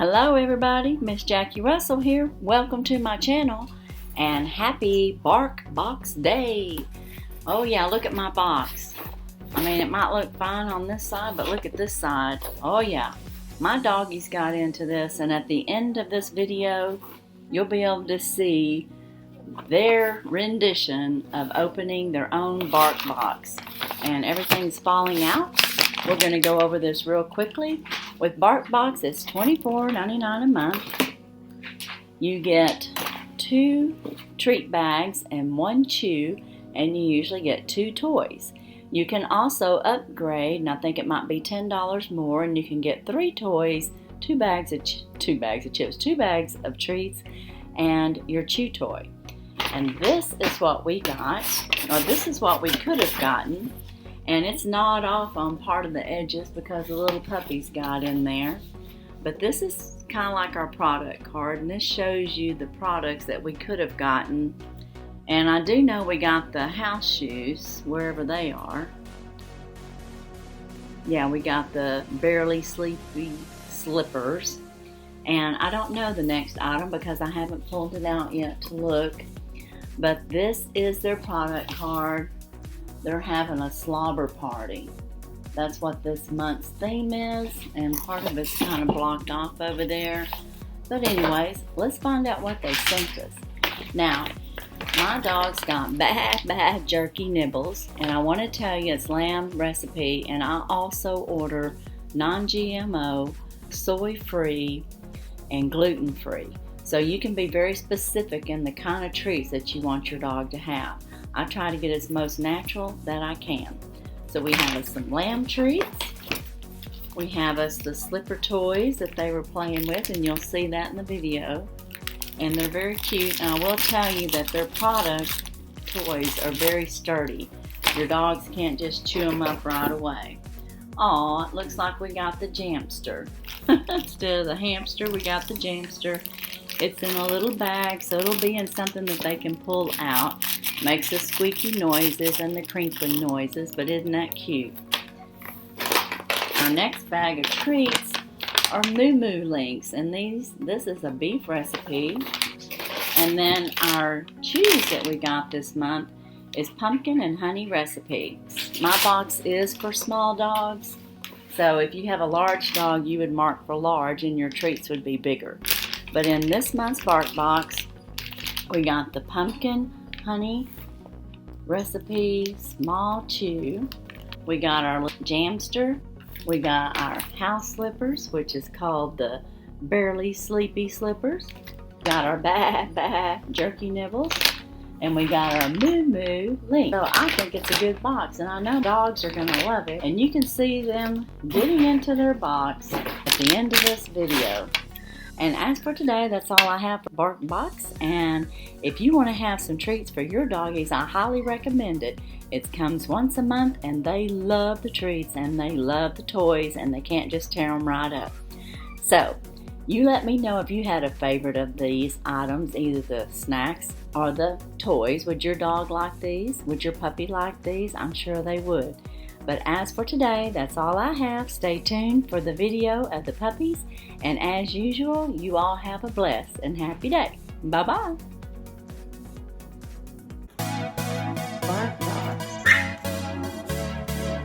Hello everybody, Miss Jackie Russell here. Welcome to my channel and happy Barkbox Day. Oh yeah, look at my box. I mean, it might look fine on this side, but look at this side. Oh yeah, my doggies got into this, and at the end of this video, you'll be able to see their rendition of opening their own Barkbox. And everything's falling out. We're going to go over this real quickly. With Barkbox, it's $24.99 a month. You get 2 treat bags and 1 chew, and you usually get 2 toys. You can also upgrade, and I think it might be $10 more, and you can get 3 toys, 2 bags of chips, 2 bags of treats, and your chew toy. And this is what we got, or this is what we could have gotten. And it's gnawed off on part of the edges because the little puppies got in there. But this is kind of like our product card, and this shows you the products that we could have gotten. And I do know we got the house shoes, wherever they are. Yeah, we got the Barely Sleepy slippers. And I don't know the next item because I haven't pulled it out yet to look. But this is their product card. They're having a slobber party. That's what this month's theme is, and part of it's kind of blocked off over there. But anyways, let's find out what they sent us. Now, my dog's got bad jerky nibbles, and I want to tell you it's lamb recipe, and I also order non-GMO, soy-free, and gluten-free. So you can be very specific in the kind of treats that you want your dog to have. I try to get as most natural that I can. So we have us some lamb treats. We have us the slipper toys that they were playing with, and you'll see that in the video. And they're very cute, and I will tell you that their product toys are very sturdy. Your dogs can't just chew them up right away. Aw, it looks like we got the jamster. Instead of the hamster, we got the jamster. It's in a little bag, so it'll be in something that they can pull out. Makes the squeaky noises and the crinkling noises, but isn't that cute? Our next bag of treats are Moo Moo Links, and this is a beef recipe. And then our chews that we got this month is pumpkin and honey recipe. My box is for small dogs, so if you have a large dog, you would mark for large, and your treats would be bigger. But in this month's Barkbox, we got the pumpkin honey recipe small chew. We got our jamster. We got our house slippers, which is called the Barely Sleepy slippers. Got our bad jerky nibbles. And we got our Moo Moo Link. So I think it's a good box, and I know dogs are going to love it. And you can see them getting into their box at the end of this video. And as for today, that's all I have for Barkbox. And if you want to have some treats for your doggies, I highly recommend it. It comes once a month, and they love the treats, and they love the toys, and they can't just tear them right up. So, you let me know if you had a favorite of these items, either the snacks or the toys. Would your dog like these? Would your puppy like these? I'm sure they would. But as for today, that's all I have. Stay tuned for the video of the puppies. And as usual, you all have a blessed and happy day. Bye-bye. Barkbox.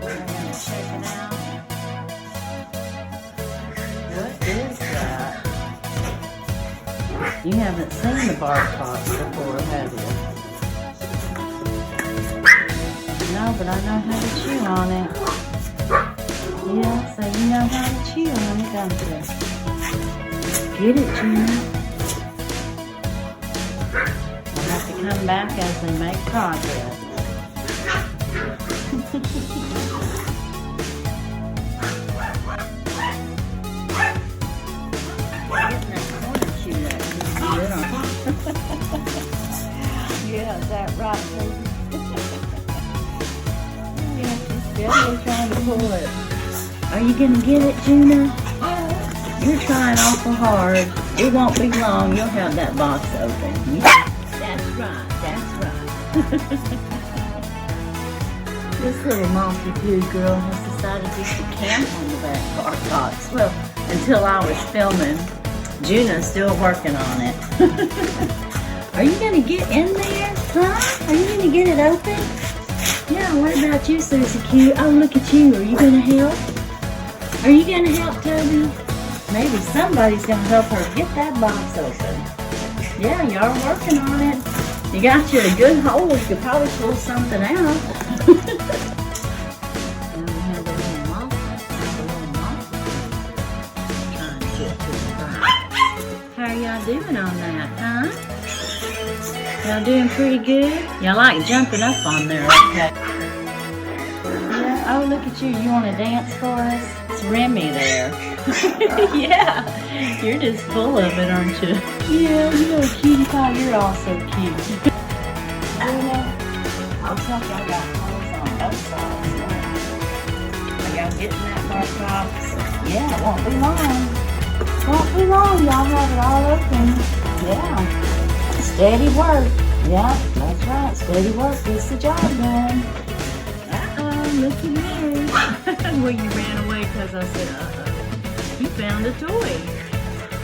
We're going to check it out. What is that? You haven't seen the Barkbox before, have you? No, but I know how to chew on it. Yeah, so you know how to chew on it, don't you? Get it, Junior. We'll have to come back as we make progress. Yeah, is that right, baby? She's trying to pull it. Are you going to get it, Juna? You're trying awful hard. It won't be long. You'll have that box open. That's right. This little monkey poo girl has decided to camp on the back Barkbox. Well, until I was filming Juna's still working on it. Are you gonna get in there? Huh? Are you gonna get it open? Yeah, what about you, Susie Q? Oh, look at you. Are you gonna help? Are you gonna help, Toby? Maybe somebody's gonna help her get that box open. Yeah, y'all are working on it. You got you a good hole. You could probably pull something out. And we have the little moth. Trying to get to the bottom. How are y'all doing on that, huh? Y'all doing pretty good? Y'all like jumping up on there, okay? Yeah, oh, look at you. You want to dance for us? It's Remy there. Yeah, you're just full of it, aren't you? Yeah, you're a cutie pie. You're also cute. Looks like y'all got clothes on both sides. Are y'all getting that Barkbox? Yeah, it won't be long. Won't be long. Y'all have it all open. Yeah. Steady work. Yeah, that's right. Steady work gets the job done. Uh-oh, looky there. Well, you ran away because I said, uh-oh. You found a toy.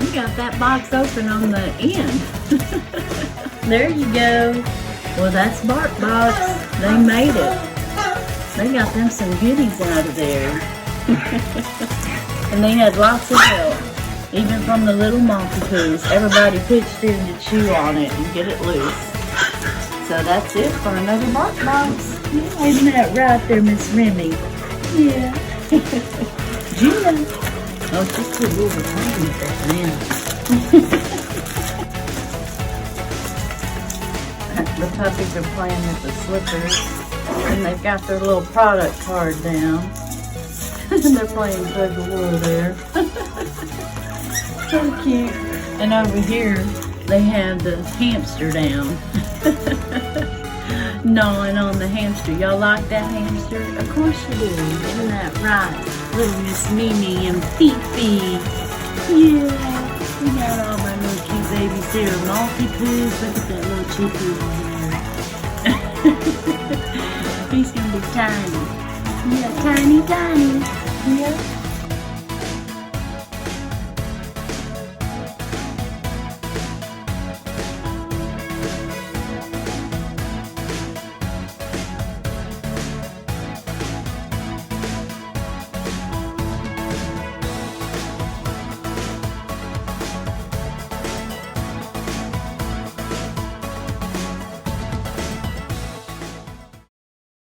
You got that box open on the end. There you go. Well, that's Barkbox. They made it. They got them some goodies out of there. And they had lots of help. Even from the little multi-poos. Everybody pitched in to chew on it and get it loose. So that's it for another Barkbox. Yeah, isn't that right there, Miss Remy? Yeah. Gina. Oh, she's too little to play with that now. The puppies are playing with the slippers. And they've got their little product card down. They're playing tug of war there. So cute. And over here, they have the hamster down. Gnawing on the hamster. Y'all like that hamster? Of course you do. Isn't that right? Little Miss Mimi and Fifi. Yeah. We got all my little cute babies there. Multi-poos. Look at that little chippy over there. He's gonna be tiny. Yeah, tiny. Yeah.